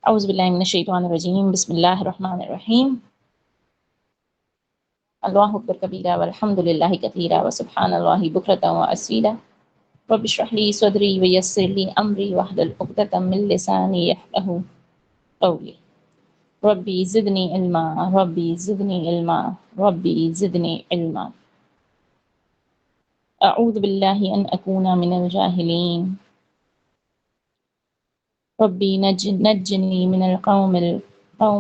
اعوذ باللہ من الشیطان الرجیم بسم اللہ الرحمن الرحیم اللہ اکبر کبیرہ والحمد للہ کثیرہ وسبحان اللہ بکرۃ واسیلہ رب اشرح لی صدری ویسر لی امری واحلل عقدۃ من لسانی یفقہوا قولی ربی زدنی علما ربی زدنی علما ربی زدنی علما اعوذ باللہ ان اکون من الجاہلین ربی نجنی من القوم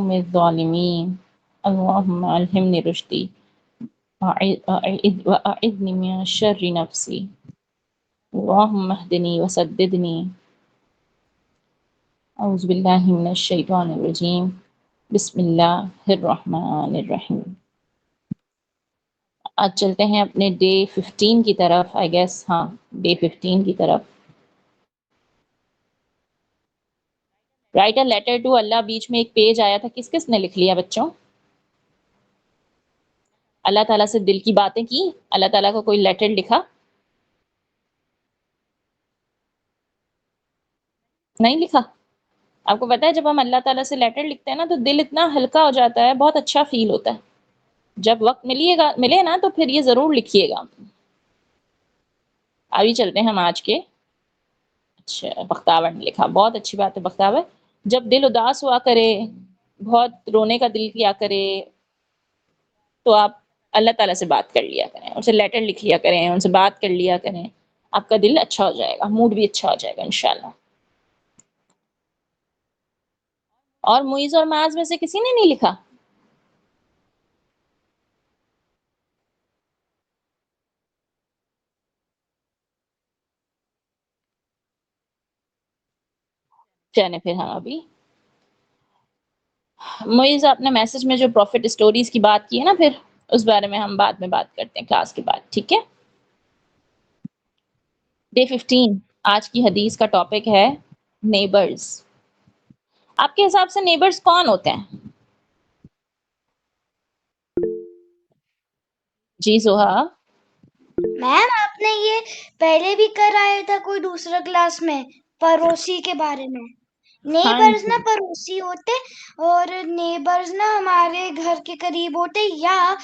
الظالمین اللہم الہمنی رشدی وأعذنی من شر نفسی اللہم اہدنی وسددنی اعوذ باللہ من الشیطان الرجیم بسم اللہ الرحمن الرحیم۔ آج چلتے ہیں اپنے ڈے 15 کی طرف، آئی گیس ہاں ڈے 15 کی طرف۔ رائٹ اے لیٹر ٹو اللہ، بیچ میں ایک پیج آیا تھا، کس کس نے لکھ لیا بچوں؟ اللہ تعالیٰ سے دل کی باتیں کی، اللہ تعالیٰ کو کوئی لیٹر لکھا؟ نہیں لکھا؟ آپ کو پتا ہے جب ہم اللہ تعالیٰ سے لیٹر لکھتے ہیں نا تو دل اتنا ہلکا ہو جاتا ہے، بہت اچھا فیل ہوتا ہے۔ جب وقت ملے نا تو پھر یہ ضرور لکھیے گا۔ ابھی چلتے ہیں ہم آج کے۔ اچھا بختاور نے لکھا، بہت اچھی بات ہے بختاور۔ جب دل اداس ہوا کرے، بہت رونے کا دل کیا کرے، تو آپ اللہ تعالیٰ سے بات کر لیا کریں، ان سے لیٹر لکھ لیا کریں، ان سے بات کر لیا کریں، آپ کا دل اچھا ہو جائے گا، موڈ بھی اچھا ہو جائے گا انشاءاللہ۔ اور معیز اور معاذ میں سے کسی نے نہیں لکھا؟ چلیں پھر ہم ابھی معیز آپ نے میسج میں جو پروفٹ اسٹوریز کی بات کی ہے نا، پھر اس بارے میں ہم بعد میں بات کرتے ہیں کلاس کے بعد، ٹھیک ہے؟ ڈے 15 آج کی حدیث کا ٹاپک ہے نیبرز۔ آپ کے حساب سے نیبرز کون ہوتے ہیں؟ جی زہا؟ میم آپ نے یہ پہلے بھی کرایا تھا کوئی دوسرا کلاس میں، پڑوسی کے بارے میں۔ ہاں نیبرز نا جی، پڑوسی ہوتے، اور نیبرز نا ہمارے گھر کے قریب ہوتے، یا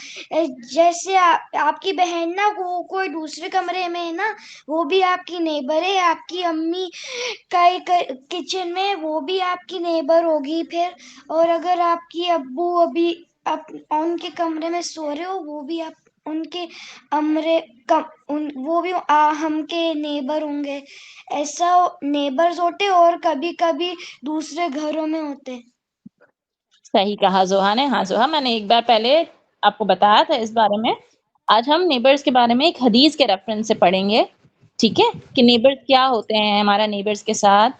جیسے آپ کی بہن نا وہ کوئی دوسرے کمرے میں ہے نا، وہ بھی آپ کی نیبر ہے۔ آپ کی امی کچن میں، وہ بھی آپ کی نیبر ہوگی پھر۔ اور اگر آپ کی ابو ابھی ان کے کمرے میں سو رہے ہو، وہ بھی آپ ان کے وہ بھی ہم کے نیبر ہوں گے۔ ایسا نیبرز ہوتے، اور کبھی کبھی دوسرے گھروں میں ہوتے۔ صحیح کہا زہا نے۔ ہاں زہا، میں نے ایک بار پہلے آپ کو بتایا تھا اس بارے میں۔ آج ہم نیبرز کے بارے میں ایک حدیث کے ریفرنس سے پڑھیں گے، ٹھیک ہے؟ کہ نیبرز کیا ہوتے ہیں، ہمارا نیبرز کے ساتھ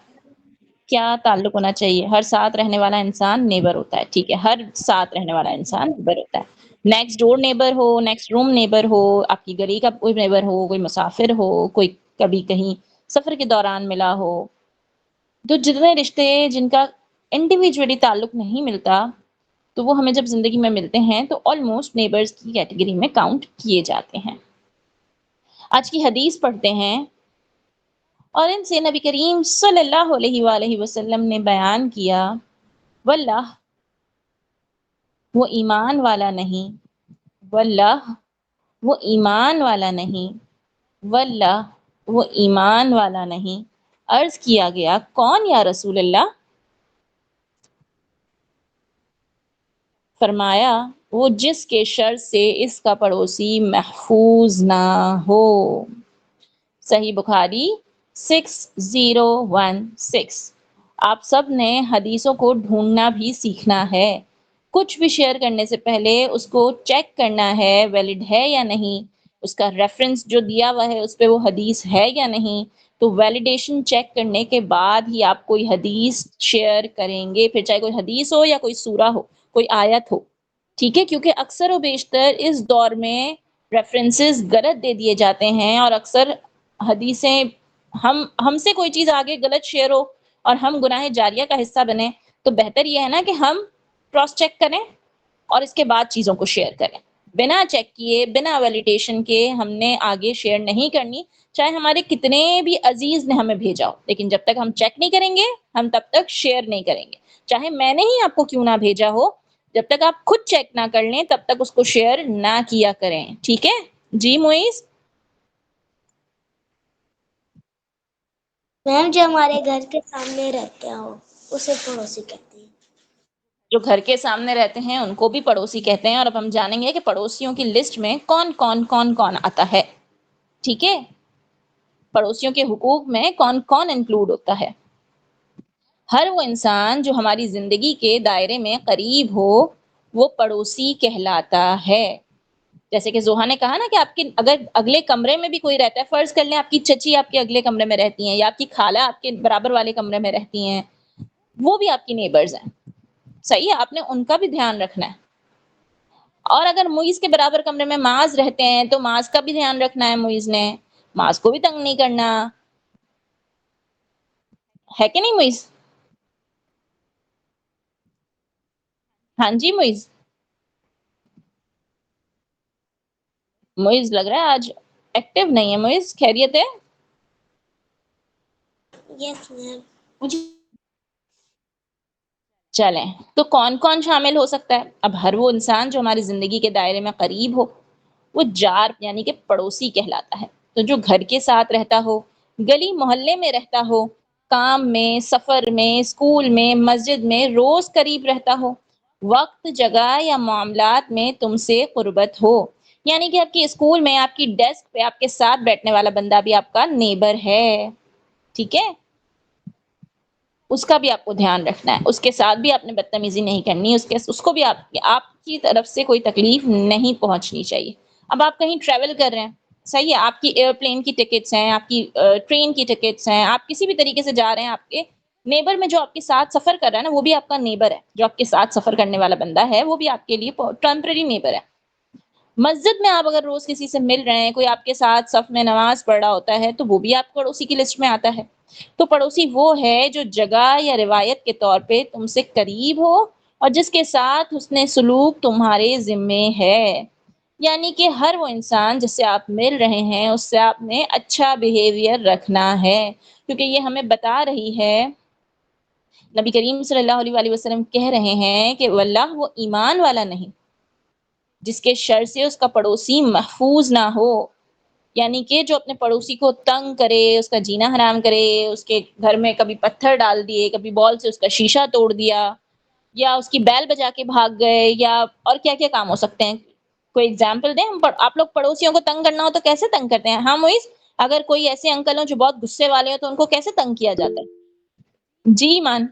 کیا تعلق ہونا چاہیے۔ ہر ساتھ رہنے والا انسان نیبر ہوتا ہے، ٹھیک ہے؟ ہر ساتھ رہنے والا انسان نیبر ہوتا ہے۔ نیکسٹ ڈور نیبر ہو، نیکسٹ روم نیبر ہو، آپ کی گلی کا کوئی نیبر ہو، کوئی مسافر ہو، کوئی کبھی کہیں سفر کے دوران ملا ہو، تو جتنے رشتے جن کا انڈیویجولی تعلق نہیں ملتا تو وہ ہمیں جب زندگی میں ملتے ہیں تو آلموسٹ نیبرز کی کیٹیگری میں کاؤنٹ کیے جاتے ہیں۔ آج کی حدیث پڑھتے ہیں، اور ان سے نبی کریم صلی اللہ علیہ وآلہ وسلم نے بیان کیا، واللہ وہ ایمان والا نہیں، واللہ وہ ایمان والا نہیں، واللہ وہ ایمان والا نہیں۔ عرض کیا گیا کون یا رسول اللہ؟ فرمایا وہ جس کے شر سے اس کا پڑوسی محفوظ نہ ہو۔ صحیح بخاری 6016۔ آپ سب نے حدیثوں کو ڈھونڈنا بھی سیکھنا ہے۔ کچھ بھی شیئر کرنے سے پہلے اس کو چیک کرنا ہے ویلڈ ہے یا نہیں، اس کا ریفرنس جو دیا ہوا ہے اس پہ وہ حدیث ہے یا نہیں۔ تو ویلیڈیشن چیک کرنے کے بعد ہی آپ کوئی حدیث شیئر کریں گے، پھر چاہے کوئی حدیث ہو یا کوئی سورہ ہو، کوئی آیت ہو، ٹھیک ہے؟ کیونکہ اکثر و بیشتر اس دور میں ریفرنسز غلط دے دیے جاتے ہیں، اور اکثر حدیثیں ہم سے کوئی چیز آگے غلط شیئر ہو اور ہم گناہ جاریہ کا حصہ بنے، تو بہتر یہ ہے نا کہ ہم کراس چیک کریں اور اس کے بعد چیزوں کو شیئر کریں۔ بنا چیک کیے، بنا ویلیڈیشن کے ہم نے آگے شیئر نہیں کرنی، چاہے ہمارے کتنے بھی عزیز نے ہمیں بھیجا ہو، لیکن جب تک ہم چیک نہیں کریں گے ہم تب تک شیئر نہیں کریں گے، چاہے میں نے ہی آپ کو کیوں نہ بھیجا ہو، جب تک آپ خود چیک نہ کر لیں تب تک اس کو شیئر نہ کیا کریں، ٹھیک ہے؟ جی معیز؟ میم جو ہمارے گھر کے سامنے رہتے ہو اسے پڑوسی کہتے ہیں۔ جو گھر کے سامنے رہتے ہیں ان کو بھی پڑوسی کہتے ہیں، اور اب ہم جانیں گے کہ پڑوسیوں کی لسٹ میں کون کون آتا ہے، ٹھیک ہے؟ پڑوسیوں کے حقوق میں کون کون انکلوڈ ہوتا ہے؟ ہر وہ انسان جو ہماری زندگی کے دائرے میں قریب ہو وہ پڑوسی کہلاتا ہے۔ جیسے کہ زوہا نے کہا نا کہ آپ کے اگر اگلے کمرے میں بھی کوئی رہتا ہے، فرض کر لیں آپ کی چچی آپ کے اگلے کمرے میں رہتی ہیں، یا آپ کی خالہ آپ کے برابر والے کمرے میں رہتی ہیں، وہ بھی آپ کی نیبرز ہیں، صحیح ہے؟ آپ نے ان کا بھی دھیان رکھنا ہے۔ اور اگر معیز کے برابر کمرے میں معاذ رہتے ہیں تو معاذ کا بھی دھیان رکھنا ہے، معیز نے معاذ کو بھی تنگ نہیں کرنا ہے، کہ نہیں معیز؟ ہاں جی معیز؟ معیز لگ رہا ہے آج ایکٹیو نہیں ہے، معیز خیریت ہے؟ یس میم۔ چلیں، تو کون کون شامل ہو سکتا ہے؟ اب ہر وہ انسان جو ہماری زندگی کے دائرے میں قریب ہو وہ جار یعنی کہ پڑوسی کہلاتا ہے۔ تو جو گھر کے ساتھ رہتا ہو، گلی محلے میں رہتا ہو، کام میں، سفر میں، اسکول میں، مسجد میں روز قریب رہتا ہو، وقت، جگہ یا معاملات میں تم سے قربت ہو، یعنی کہ آپ کی اسکول میں آپ کی ڈیسک پہ آپ کے ساتھ بیٹھنے والا بندہ بھی آپ کا نیبر ہے، ٹھیک ہے؟ اس کا بھی آپ کو دھیان رکھنا ہے، اس کے ساتھ بھی آپ نے بدتمیزی نہیں کرنی، اس کو بھی آپ کی طرف سے کوئی تکلیف نہیں پہنچنی چاہیے۔ اب آپ کہیں ٹریول کر رہے ہیں، صحیح ہے، آپ کی ایئر پلین کی ٹکٹس ہیں، آپ کی ٹرین کی ٹکٹس ہیں، آپ کسی بھی طریقے سے جا رہے ہیں، آپ کے نیبر میں جو آپ کے ساتھ سفر کر رہا ہے نا وہ بھی آپ کا نیبر ہے، جو آپ کے ساتھ سفر کرنے والا بندہ ہے وہ بھی آپ کے لیے ٹیمپرری نیبر ہے۔ مسجد میں آپ اگر روز کسی سے مل رہے ہیں، کوئی آپ کے ساتھ صف میں نماز پڑھ رہا ہوتا ہے تو وہ بھی آپ پڑوسی کی لسٹ میں آتا ہے۔ تو پڑوسی وہ ہے جو جگہ یا روایت کے طور پہ تم سے قریب ہو اور جس کے ساتھ حسن سلوک تمہارے ذمے ہے، یعنی کہ ہر وہ انسان جس سے آپ مل رہے ہیں اس سے آپ نے اچھا بیہیویئر رکھنا ہے، کیونکہ یہ ہمیں بتا رہی ہے، نبی کریم صلی اللہ علیہ وآلہ وسلم کہہ رہے ہیں کہ واللہ وہ ایمان والا نہیں جس کے شر سے اس کا پڑوسی محفوظ نہ ہو، یعنی کہ جو اپنے پڑوسی کو تنگ کرے، اس کا جینا حرام کرے، اس کے گھر میں کبھی پتھر ڈال دیے، کبھی بال سے اس کا شیشہ توڑ دیا، یا اس کی بیل بجا کے بھاگ گئے، یا اور کیا کیا کام ہو سکتے ہیں، کوئی ایگزامپل دیں؟ آپ لوگ پڑوسیوں کو تنگ کرنا ہو تو کیسے تنگ کرتے ہیں؟ ہاں معیز، اگر کوئی ایسے انکل ہوں جو بہت غصے والے ہوں تو ان کو کیسے تنگ کیا جاتا ہے؟ جی ایمان؟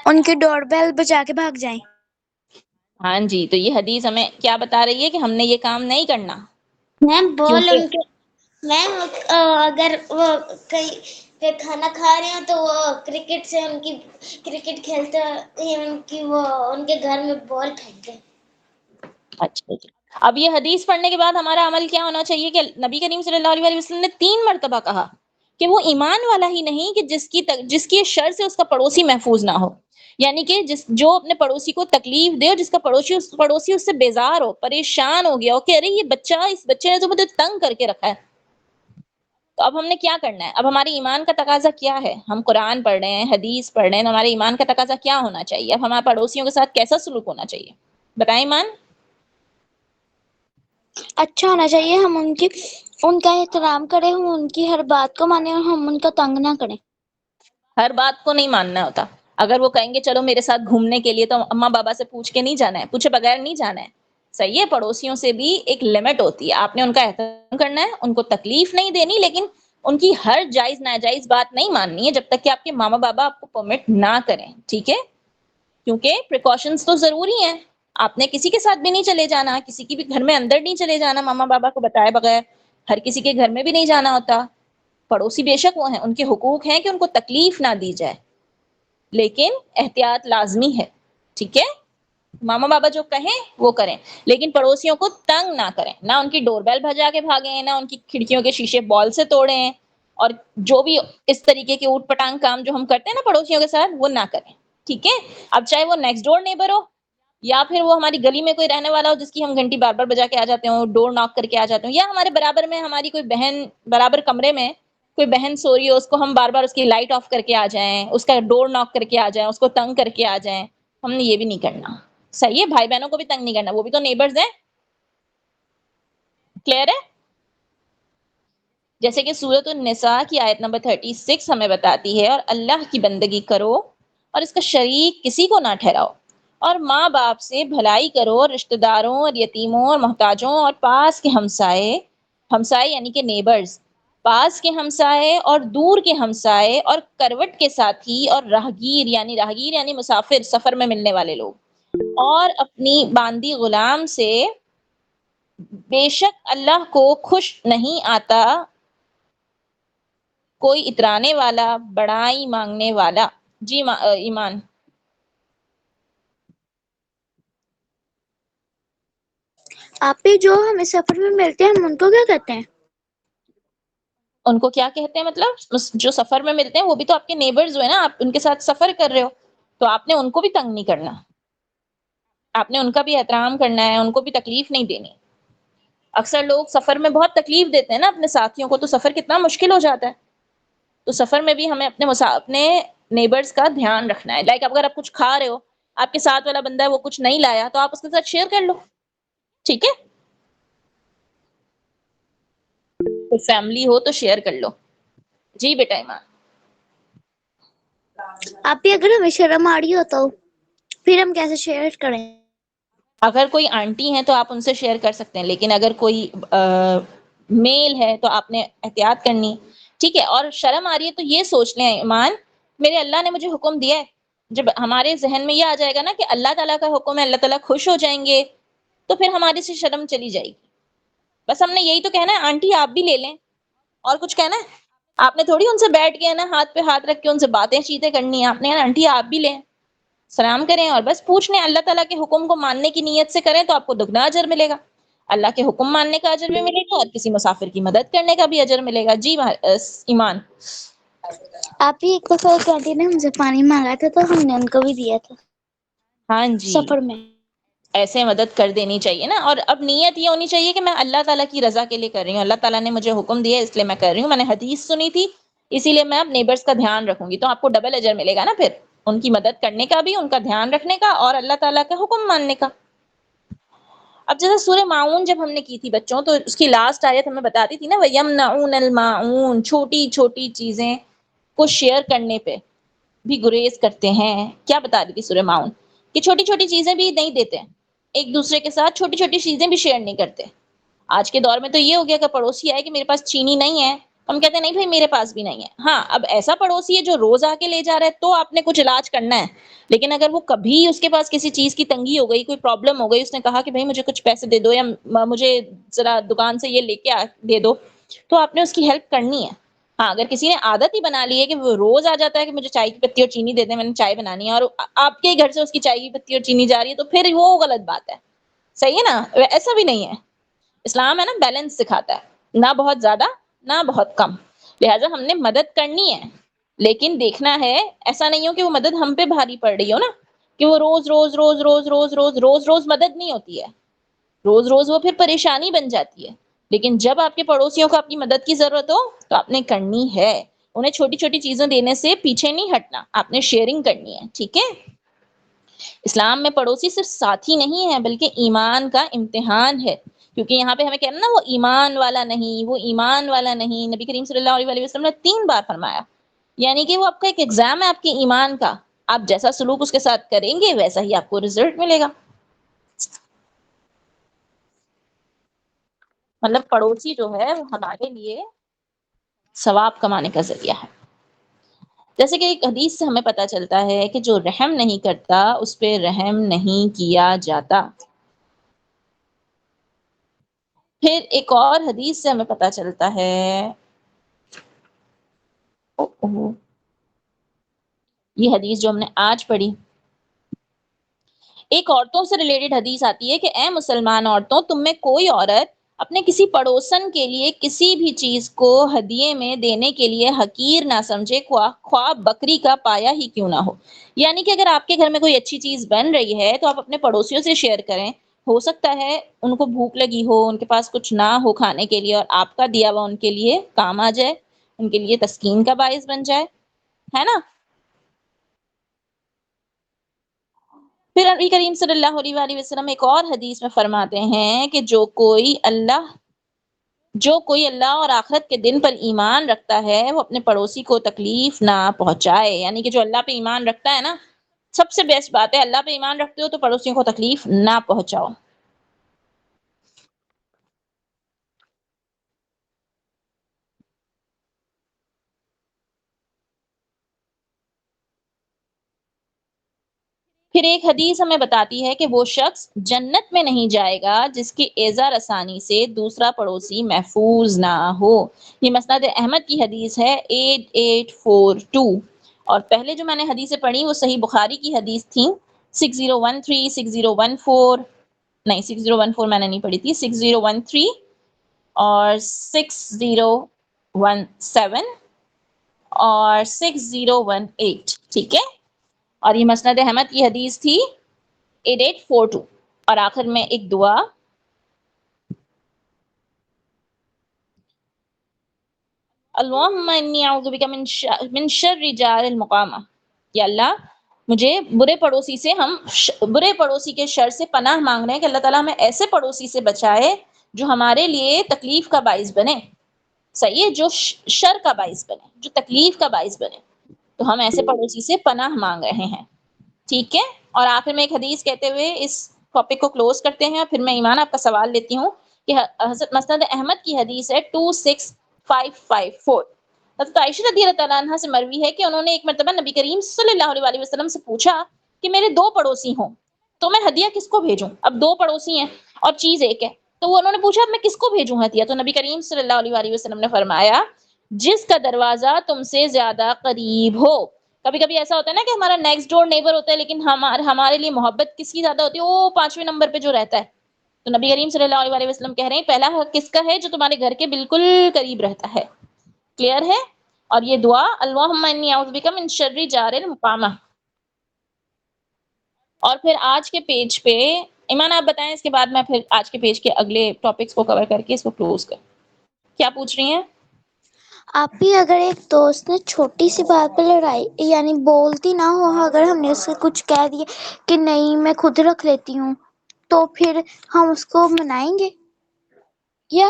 ان کی ڈور بیل بجا کے بھاگ جائیں۔ ہاں جی، تو یہ حدیث ہمیں کیا بتا رہی ہے کہ ہم نے یہ کام نہیں کرنا، میم بول کیونکہ ان کے میم اگر وہ کہیں پہ کھانا کھا رہے ہیں تو وہ کرکٹ سے ان کی کرکٹ کھیلتے ہیں ان کی وہ ان کے گھر میں بال پھینک دیں۔ اچھا جی، اب یہ حدیث پڑھنے کے بعد ہمارا عمل کیا ہونا چاہیے کہ نبی کریم صلی اللہ علیہ وسلم نے 3 مرتبہ کہا کہ وہ ایمان والا ہی نہیں کہ جس کی شر سے اس کا پڑوسی محفوظ نہ ہو، یعنی کہ جو اپنے پڑوسی کو تکلیف دے اور جس کا پڑوسی اس سے بیزار ہو، پریشان ہو گیا ہو کہ ارے یہ بچہ، اس بچے نے تو مجھے تنگ کر کے رکھا ہے۔ تو اب ہم نے کیا کرنا ہے؟ اب ہماری ایمان کا تقاضا کیا ہے؟ ہم قرآن پڑھ رہے ہیں، حدیث پڑھ رہے ہیں، تو ہمارے ایمان کا تقاضا کیا ہونا چاہیے؟ اب ہمارے پڑوسیوں کے ساتھ کیسا سلوک ہونا چاہیے؟ بتائیں ایمان؟ اچھا ہونا چاہیے، ہم ان کا احترام کریں، ہم ان کی ہر بات کو مانیں اور ہم ان کا تنگ نہ کریں۔ ہر بات کو نہیں ماننا ہوتا، اگر وہ کہیں گے چلو میرے ساتھ گھومنے کے لیے تو اماں بابا سے پوچھ کے نہیں جانا ہے، پوچھے بغیر نہیں جانا ہے، صحیح ہے؟ پڑوسیوں سے بھی ایک لمٹ ہوتی ہے، آپ نے ان کا احترام کرنا ہے، ان کو تکلیف نہیں دینی، لیکن ان کی ہر جائز ناجائز بات نہیں ماننی ہے جب تک کہ آپ کے ماما بابا آپ کو پرمٹ نہ کریں، ٹھیک ہے؟ کیونکہ پریکاشنز تو ضروری ہیں، آپ نے کسی کے ساتھ بھی نہیں چلے جانا، کسی کی بھی گھر میں اندر نہیں چلے جانا ماما بابا کو بتائے بغیر، ہر کسی کے گھر میں بھی نہیں جانا ہوتا۔ پڑوسی بے شک وہ ہیں، ان کے حقوق ہیں کہ ان کو تکلیف نہ دی جائے، لیکن احتیاط لازمی ہے، ٹھیک ہے؟ ماما بابا جو کہیں وہ کریں، لیکن پڑوسیوں کو تنگ نہ کریں، نہ ان کی ڈور بیل بجا کے بھاگیں، نہ ان کی کھڑکیوں کے شیشے بال سے توڑیں، اور جو بھی اس طریقے کے اوٹ پٹانگ کام جو ہم کرتے ہیں نا پڑوسیوں کے ساتھ وہ نہ کریں، ٹھیک ہے؟ اب چاہے وہ نیکسٹ ڈور نیبر ہو یا پھر وہ ہماری گلی میں کوئی رہنے والا ہو جس کی ہم گھنٹی بار بار بجا کے آ جاتے ہوں، ڈور ناک کر کے آ جاتے ہوں، یا ہمارے برابر میں ہماری کوئی بہن برابر کمرے میں کوئی بہن سو رہی ہو، اس کو ہم بار بار اس کی لائٹ آف کر کے آ جائیں، اس کا ڈور ناک کر کے آ جائیں، اس کو تنگ کر کے آ جائیں، ہم نے یہ بھی نہیں کرنا. صحیح ہے؟ بھائی بہنوں کو بھی تنگ نہیں کرنا، وہ بھی تو نیبرز ہیں. کلیئر ہے؟ جیسے کہ سورۃ النساء کی آیت نمبر 36 ہمیں بتاتی ہے، اور اللہ کی بندگی کرو اور اس کا شریک کسی کو نہ ٹھہراؤ، اور ماں باپ سے بھلائی کرو، اور رشتہ داروں اور یتیموں اور محتاجوں اور پاس کے ہمسائے، ہمسائے یعنی کہ نیبرز، پاس کے ہمسائے اور دور کے ہمسائے، اور کروٹ کے ساتھی، اور راہگیر یعنی مسافر، سفر میں ملنے والے لوگ، اور اپنی باندی غلام سے. بے شک اللہ کو خوش نہیں آتا کوئی اترانے والا، بڑائی مانگنے والا. جی ایمان. آپ ہی جو ہمیں سفر میں ملتے ہیں ہم ان کو کیا کہتے ہیں؟ ان کو کیا کہتے ہیں مطلب جو سفر میں ملتے ہیں وہ بھی تو آپ کے نیبرز ہوئے نا، آپ ان کے ساتھ سفر کر رہے ہو تو آپ نے ان کو بھی تنگ نہیں کرنا، آپ نے ان کا بھی احترام کرنا ہے، ان کو بھی تکلیف نہیں دینی. اکثر لوگ سفر میں بہت تکلیف دیتے ہیں نا اپنے ساتھیوں کو، تو سفر کتنا مشکل ہو جاتا ہے. تو سفر میں بھی ہمیں اپنے نیبرز کا دھیان رکھنا ہے. لائک اگر آپ کچھ کھا رہے ہو، آپ کے ساتھ والا بندہ ہے وہ کچھ نہیں لایا، تو آپ اس کے ساتھ شیئر کر لو. ٹھیک ہے؟ کوئی فیملی ہو تو شیئر کر لو. جی بیٹا ایمان. آپ بھی اگر ہمیں شرم آ رہی ہو تو پھر ہم کیسے شیئر کریں؟ اگر کوئی آنٹی ہیں تو آپ ان سے شیئر کر سکتے ہیں، لیکن اگر کوئی میل ہے تو آپ نے احتیاط کرنی. ٹھیک ہے؟ اور شرم آ رہی ہے تو یہ سوچ لیں ایمان، میرے اللہ نے مجھے حکم دیا ہے. جب ہمارے ذہن میں یہ آ جائے گا نا کہ اللہ تعالیٰ کا حکم ہے، اللہ تعالیٰ خوش ہو جائیں گے، تو پھر ہماری سے شرم چلی جائے گی. بس ہم نے یہی تو کہنا ہے آنٹی آپ بھی لے لیں، اور کچھ کہنا ہے؟ آپ نے تھوڑی ان سے بیٹھ کے نا ہاتھ پہ ہاتھ رکھ کے ان سے باتیں چیتیں کرنی ہے. آپ نے آنٹی آپ بھی لیں، سلام کریں اور بس پوچھ لیں. اللہ تعالیٰ کے حکم کو ماننے کی نیت سے کریں تو آپ کو دگنا اجر ملے گا. اللہ کے حکم ماننے کا اجر بھی ملے گا اور کسی مسافر کی مدد کرنے کا بھی اجر ملے گا. جی ایمان. آپ ہی ایک دفعہ ایک آنٹی نے ہم سے پانی مانگا تھا تو ہم نے ان کو بھی دیا تھا ہاں جی، سفر میں. ایسے مدد کر دینی چاہیے نا. اور اب نیت یہ ہونی چاہیے کہ میں اللہ تعالیٰ کی رضا کے لیے کر رہی ہوں، اللہ تعالیٰ نے مجھے حکم دیا اس لیے میں کر رہی ہوں، میں نے حدیث سنی تھی اسی لیے میں اب نیبرز کا دھیان رکھوں گی. تو آپ کو ڈبل اجر ملے گا نا پھر، ان کی مدد کرنے کا بھی، ان کا دھیان رکھنے کا، اور اللہ تعالیٰ کا حکم ماننے کا. اب جیسے سورہ ماعون جب ہم نے کی تھی بچوں، تو اس کی لاسٹ آیت ہمیں بتاتی تھی نا وَيَمْنَعُونَ الْمَاعُونَ، چھوٹی چھوٹی چیزیں کو شیئر کرنے پہ بھی گریز کرتے ہیں. کیا بتا رہی تھی سورہ ماعون؟ کہ چھوٹی چھوٹی چیزیں بھی نہیں دیتے، ایک دوسرے کے ساتھ چھوٹی چھوٹی چیزیں بھی شیئر نہیں کرتے. آج کے دور میں تو یہ ہو گیا کہ پڑوسی آئے کہ میرے پاس چینی نہیں ہے، ہم کہتے ہیں نہیں بھائی میرے پاس بھی نہیں ہے. ہاں اب ایسا پڑوسی ہے جو روز آ کے لے جا رہا ہے تو آپ نے کچھ علاج کرنا ہے، لیکن اگر وہ کبھی اس کے پاس کسی چیز کی تنگی ہو گئی، کوئی پرابلم ہو گئی، اس نے کہا کہ بھائی مجھے کچھ پیسے دے دو یا مجھے ذرا دکان سے یہ لے کے دے دو، تو آپ نے اس کی ہیلپ کرنی ہے. ہاں اگر کسی نے عادت ہی بنا لی ہے کہ وہ روز آ جاتا ہے کہ مجھے چائے کی پتی اور چینی دے دیں، میں نے چائے بنانی ہے، اور آپ کے گھر سے اس کی چائے کی پتی اور چینی جا رہی ہے، تو پھر وہ غلط بات ہے. صحیح ہے نا؟ ایسا بھی نہیں ہے. اسلام ہے نا بیلنس سکھاتا ہے، نہ بہت زیادہ نہ بہت کم. لہٰذا ہم نے مدد کرنی ہے، لیکن دیکھنا ہے ایسا نہیں ہو کہ وہ مدد ہم پہ بھاری پڑ رہی ہو نا، کہ وہ روز روز روز روز روز روز روز روز مدد نہیں ہوتی ہے، روز روز وہ پھر پریشانی بن جاتی ہے. لیکن جب آپ کے پڑوسیوں کو آپ کی مدد کی ضرورت ہو تو آپ نے کرنی ہے. انہیں چھوٹی چھوٹی چیزیں دینے سے پیچھے نہیں ہٹنا، آپ نے شیئرنگ کرنی ہے. ٹھیک ہے؟ اسلام میں پڑوسی صرف ساتھی نہیں ہے بلکہ ایمان کا امتحان ہے. کیونکہ یہاں پہ ہمیں کہنا نا وہ ایمان والا نہیں، وہ ایمان والا نہیں، نبی کریم صلی اللہ علیہ وسلم نے 3 بار فرمایا. یعنی کہ وہ آپ کا ایک ایگزام ہے آپ کے ایمان کا، آپ جیسا سلوک اس کے ساتھ کریں گے ویسا ہی آپ کو رزلٹ ملے گا. مطلب پڑوسی جو ہے وہ ہمارے لیے ثواب کمانے کا ذریعہ ہے. جیسے کہ ایک حدیث سے ہمیں پتہ چلتا ہے کہ جو رحم نہیں کرتا اس پہ رحم نہیں کیا جاتا. پھر ایک اور حدیث سے ہمیں پتہ چلتا ہے، یہ حدیث جو ہم نے آج پڑھی، ایک عورتوں سے ریلیٹڈ حدیث آتی ہے کہ اے مسلمان عورتوں، تم میں کوئی عورت اپنے کسی پڑوسن کے لیے کسی بھی چیز کو ہدیے میں دینے کے لیے حقیر نہ سمجھے، خواہ بکری کا پایا ہی کیوں نہ ہو. یعنی کہ اگر آپ کے گھر میں کوئی اچھی چیز بن رہی ہے تو آپ اپنے پڑوسیوں سے شیئر کریں. ہو سکتا ہے ان کو بھوک لگی ہو، ان کے پاس کچھ نہ ہو کھانے کے لیے، اور آپ کا دیا ہوا ان کے لیے کام آ جائے، ان کے لیے تسکین کا باعث بن جائے، ہے نا. پھر نبی کریم صلی اللہ علیہ وآلہ وسلم ایک اور حدیث میں فرماتے ہیں کہ جو کوئی اللہ اور آخرت کے دن پر ایمان رکھتا ہے وہ اپنے پڑوسی کو تکلیف نہ پہنچائے. یعنی کہ جو اللہ پہ ایمان رکھتا ہے نا، سب سے بیسٹ بات ہے، اللہ پہ ایمان رکھتے ہو تو پڑوسیوں کو تکلیف نہ پہنچاؤ. پھر ایک حدیث ہمیں بتاتی ہے کہ وہ شخص جنت میں نہیں جائے گا جس کی ایذا رسانی سے دوسرا پڑوسی محفوظ نہ ہو. یہ مسند احمد کی حدیث ہے 8842. اور پہلے جو میں نے حدیثیں پڑھی وہ صحیح بخاری کی حدیث تھیں 6013 6014. نہیں 6014 میں نے نہیں پڑھی تھی، 6013 اور 6017 اور 6018. ٹھیک ہے. اور یہ مسند احمد کی حدیث تھی 8842. اور آخر میں ایک دعا، اللہم انی اعوذ بک من شر جار المقامہ. یا اللہ مجھے برے پڑوسی کے شر سے پناہ مانگ رہے ہیں کہ اللہ تعالیٰ ہمیں ایسے پڑوسی سے بچائے جو ہمارے لیے تکلیف کا باعث بنے. صحیح ہے، جو شر کا باعث بنے، جو تکلیف کا باعث بنے. تو ہم ایسے پڑوسی سے پناہ مانگ رہے ہیں. ٹھیک ہے. اور آخر میں ایک حدیث کہتے ہوئے اس ٹاپک کو کلوز کرتے ہیں. پھر میں ایمان آپ کا سوال لیتی ہوں کہ حضرت مسند احمد کی حدیث ہے 26554. حضرت عائشہ رضی اللہ تعالیٰ عنہ سے مروی ہے کہ انہوں نے ایک مرتبہ نبی کریم صلی اللہ علیہ وسلم سے پوچھا کہ میرے 2 پڑوسی ہوں تو میں ہدیہ کس کو بھیجوں. اب 2 پڑوسی ہیں اور چیز ایک ہے، تو وہ انہوں نے پوچھا اب میں کس کو بھیجوں ہدیہ. تو نبی کریم صلی اللہ علیہ وسلم نے فرمایا جس کا دروازہ تم سے زیادہ قریب ہو. کبھی کبھی ایسا ہوتا ہے نا کہ ہمارا نیکسٹ ڈور نیبر ہوتا ہے لیکن ہمارے لیے محبت کس کی زیادہ ہوتی ہے؟ وہ 5ویں نمبر پہ جو رہتا ہے. تو نبی کریم صلی اللہ علیہ وسلم کہہ رہے ہیں پہلا حق کس کا ہے؟ جو تمہارے گھر کے بالکل قریب رہتا ہے. کلیئر ہے. اور یہ دعا اللہم انی اعوذ بک من شر جار المقامہ. اور پھر آج کے پیج پہ ایمان آپ بتائیں، اس کے بعد میں پھر آج کے پیج کے اگلے ٹاپکس کو کور کر کے اس کو کلوز کر. کیا پوچھ رہی ہیں؟ آپ بھی اگر ایک دوست نے چھوٹی سی بات پہ لڑائی یعنی بولتی نہ ہو، اگر ہم نے اس سے کچھ کہہ دیا کہ نہیں میں خود رکھ لیتی ہوں، تو پھر ہم اس کو منائیں گے یا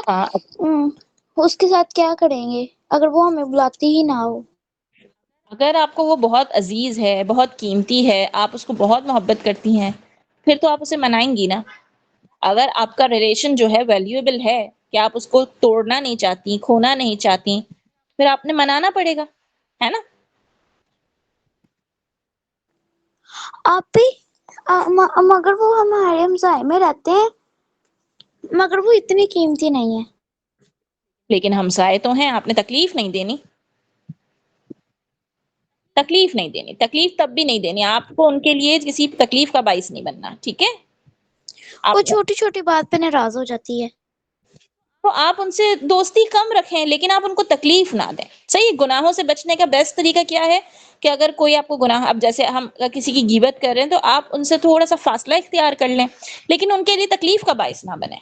اس کے ساتھ کیا کریں گے اگر وہ ہمیں بلاتی ہی نہ ہو؟ اگر آپ کو وہ بہت عزیز ہے، بہت قیمتی ہے، آپ اس کو بہت محبت کرتی ہیں، پھر تو آپ اسے منائیں گی نا. اگر آپ کا ریلیشن جو ہے ویلیویبل ہے کہ آپ اس کو توڑنا نہیں چاہتی، کھونا نہیں چاہتی، پھر آپ نے منانا پڑے گا، ہے نا. آپ بھی مگر وہ ہمارے ہمسائے میں رہتے ہیں، مگر وہ اتنی قیمتی نہیں ہے. لیکن ہمسائے تو ہیں، آپ نے تکلیف نہیں دینی. تکلیف تب بھی نہیں دینی. آپ کو ان کے لیے کسی تکلیف کا باعث نہیں بننا. ٹھیک ہے. وہ آپ چھوٹی چھوٹی بات پہ ناراض ہو جاتی ہے. تو آپ ان سے دوستی کم رکھیں لیکن آپ ان کو تکلیف نہ دیں. صحیح. گناہوں سے بچنے کا بیسٹ طریقہ کیا ہے کہ اگر کوئی آپ کو گناہ، اب جیسے ہم کسی کی غیبت کر رہے ہیں تو آپ ان سے تھوڑا سا فاصلہ اختیار کر لیں لیکن ان کے لیے تکلیف کا باعث نہ بنیں.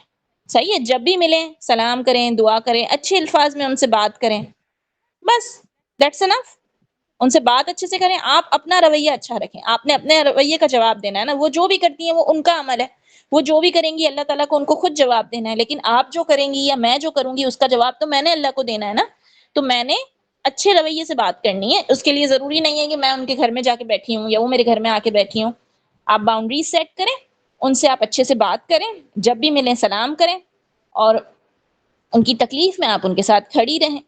صحیح ہے. جب بھی ملیں سلام کریں، دعا کریں، اچھے الفاظ میں ان سے بات کریں، بس دیٹس انف. ان سے بات اچھے سے کریں. آپ اپنا رویہ اچھا رکھیں. آپ نے اپنے رویے کا جواب دینا ہے نا. وہ جو بھی کرتی ہیں وہ ان کا عمل ہے، وہ جو بھی کریں گی اللہ تعالیٰ کو ان کو خود جواب دینا ہے. لیکن آپ جو کریں گی یا میں جو کروں گی اس کا جواب تو میں نے اللہ کو دینا ہے نا. تو میں نے اچھے رویے سے بات کرنی ہے. اس کے لیے ضروری نہیں ہے کہ میں ان کے گھر میں جا کے بیٹھی ہوں یا وہ میرے گھر میں آ کے بیٹھی ہوں. آپ باؤنڈریز سیٹ کریں، ان سے آپ اچھے سے بات کریں، جب بھی ملیں سلام کریں اور ان کی تکلیف میں آپ ان کے ساتھ کھڑی رہیں.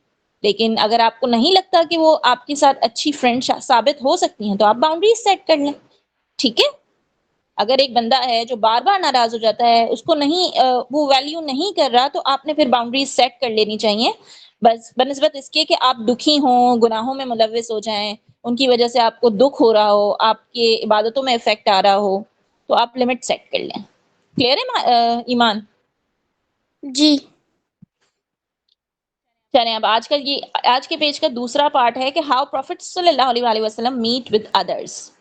لیکن اگر آپ کو نہیں لگتا کہ وہ آپ کے ساتھ اچھی فرینڈ ثابت ہو سکتی ہیں تو آپ باؤنڈریز سیٹ کر لیں. ٹھیک ہے. اگر ایک بندہ ہے جو بار بار ناراض ہو جاتا ہے، اس کو نہیں وہ ویلیو نہیں کر رہا، تو آپ نے پھر باؤنڈریز سیٹ کر لینی چاہیے. بس بنسبت اس کے کہ آپ دکھی ہوں، گناہوں میں ملوث ہو جائیں، ان کی وجہ سے آپ کو دکھ ہو رہا ہو، آپ کے عبادتوں میں افیکٹ آ رہا ہو، تو آپ لمٹ سیٹ کر لیں. کلیئر ہے ایمان؟ جی چلیں اب آج کے پیج کا دوسرا پارٹ ہے کہ ہاؤ پروفٹ صلی اللہ علیہ وآلہ وسلم میٹ ود ادرس.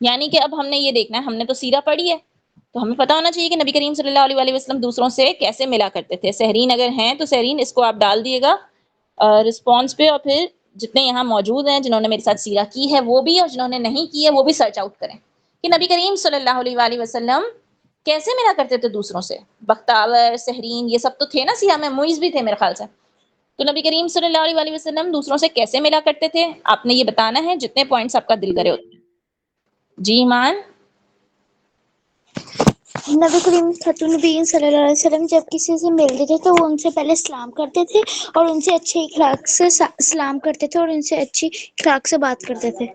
یعنی کہ اب ہم نے یہ دیکھنا ہے، ہم نے تو سیرہ پڑھی ہے تو ہمیں پتہ ہونا چاہیے کہ نبی کریم صلی اللہ علیہ وآلہ وسلم دوسروں سے کیسے ملا کرتے تھے. سہرین اگر ہیں تو سہرین اس کو آپ ڈال دیے گا رسپانس پہ، اور پھر جتنے یہاں موجود ہیں جنہوں نے میرے ساتھ سیرہ کی ہے وہ بھی، اور جنہوں نے نہیں کی ہے وہ بھی سرچ آؤٹ کریں کہ نبی کریم صلی اللہ علیہ وآلہ وسلم کیسے ملا کرتے تھے دوسروں سے. بختاور، سہرین، یہ سب تو تھے نا سیاہ میں، معیز بھی تھے میرے خیال سے. تو نبی کریم صلی اللہ علیہ وآلہ وسلم دوسروں سے کیسے ملا کرتے تھے آپ نے یہ بتانا ہے، جتنے پوائنٹس آپ کا دل کرے ہوتے ہیں. جی ایمان. نبی کریم خاتون نبیین صلی اللہ علیہ وسلم جب کسی سے ملتے تھے تو وہ ان سے پہلے سلام کرتے تھے اور ان سے اچھے اخلاق سے سلام کرتے تھے اور ان سے اچھی اخلاق سے بات کرتے تھے.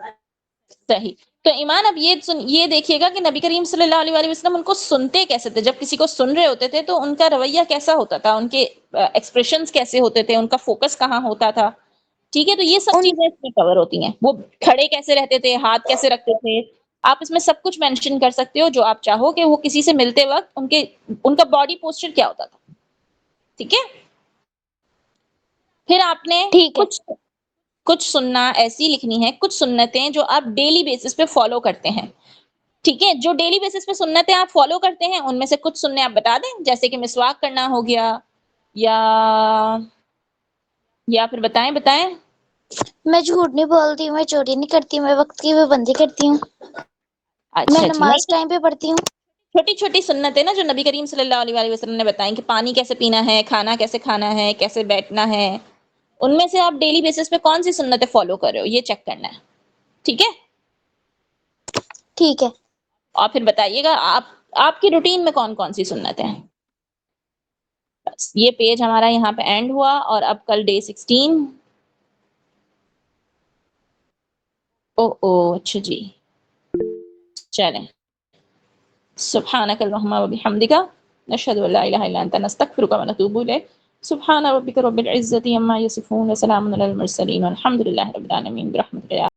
صحیح. تو ایمان اب یہ دیکھیے گا کہ نبی کریم صلی اللہ علیہ وآلہ وسلم ان کو سنتے کیسے تھے. جب کسی کو سن رہے ہوتے تھے تو ان کا رویہ کیسا ہوتا تھا، ان کے ایکسپریشنز کیسے ہوتے تھے، ان کا فوکس کہاں ہوتا تھا. ٹھیک ہے، تو یہ سب ان چیزیں اس میں کور ہوتی ہیں. وہ کھڑے کیسے رہتے تھے، ہاتھ کیسے رکھتے تھے، آپ اس میں سب کچھ مینشن کر سکتے ہو جو آپ چاہو کہ وہ کسی سے ملتے وقت ان کا باڈی پوسچر کیا ہوتا تھا. ٹھیک ہے. پھر آپ نے ٹھیک ہے. کچھ سننا ایسی لکھنی ہے، کچھ سنتیں جو آپ ڈیلی بیسس پہ فالو کرتے ہیں. ٹھیک ہے، جو ڈیلی بیسس پہ سنتیں آپ فالو کرتے ہیں ان میں سے کچھ سننے آپ بتا دیں، جیسے کہ مسواک کرنا ہو گیا، یا پھر بتائیں. میں جھوٹ نہیں بولتی ہوں، میں چوری نہیں کرتی ہوں، میں وقت کی پابندی کرتی ہوں، میں اچھا جی. نماز ٹائم پہ پڑھتی ہوں. چھوٹی چھوٹی سنتیں نا جو نبی کریم صلی اللہ علیہ وسلم نے بتائیں کہ پانی کیسے پینا ہے، کھانا کیسے کھانا ہے، کیسے بیٹھنا ہے، ان میں سے آپ ڈیلی بیسس پہ کون سی سنتیں فالو کر رہے ہو یہ چیک کرنا ہے. ٹھیک ہے. ٹھیک ہے. اور پھر بتائیے گا آپ کی روٹین میں کون کون سی سنتیں ہیں. بس یہ پیج ہمارا یہاں پہ اینڈ ہوا، اور اب کل ڈے 16. اچھا جی. چلیں. سبحانک اللہم و بحمدک نشہد ان لا الہ الا انت نستغفرک و نتوب الیک. سبحان ربک رب العزة عما یصفون وسلام علی المرسلین والحمد للہ رب العالمین برحمتک.